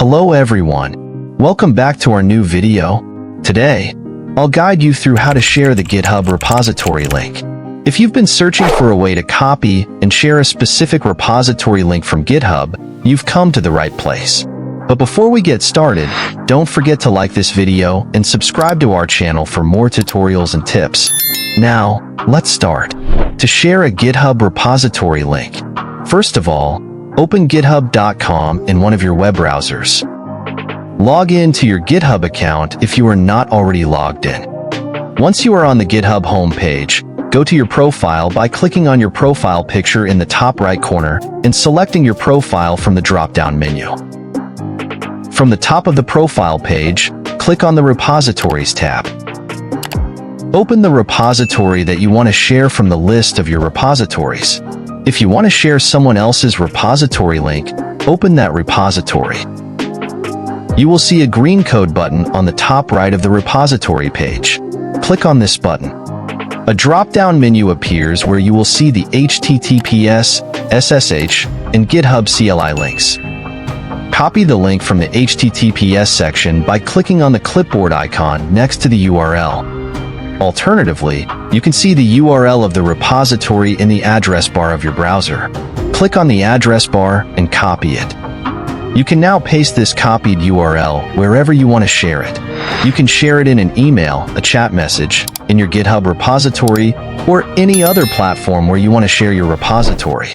Hello everyone. Welcome back to our new video. Today, I'll guide you through how to share the GitHub repository link. If you've been searching for a way to copy and share a specific repository link from GitHub, you've come to the right place. But before we get started, don't forget to like this video and subscribe to our channel for more tutorials and tips. Now, let's start. To share a GitHub repository link, first of all, open github.com in one of your web browsers. Log in to your GitHub account if you are not already logged in. Once you are on the GitHub homepage, go to your profile by clicking on your profile picture in the top right corner and selecting your profile from the drop-down menu. From the top of the profile page, click on the Repositories tab. Open the repository that you want to share from the list of your repositories. If you want to share someone else's repository link, open that repository. You will see a green code button on the top right of the repository page. Click on this button. A drop-down menu appears where you will see the HTTPS, SSH, and GitHub CLI links. Copy the link from the HTTPS section by clicking on the clipboard icon next to the URL. Alternatively, you can see the URL of the repository in the address bar of your browser. Click on the address bar and copy it. You can now paste this copied URL wherever you want to share it. You can share it in an email, a chat message, in your GitHub repository, or any other platform where you want to share your repository.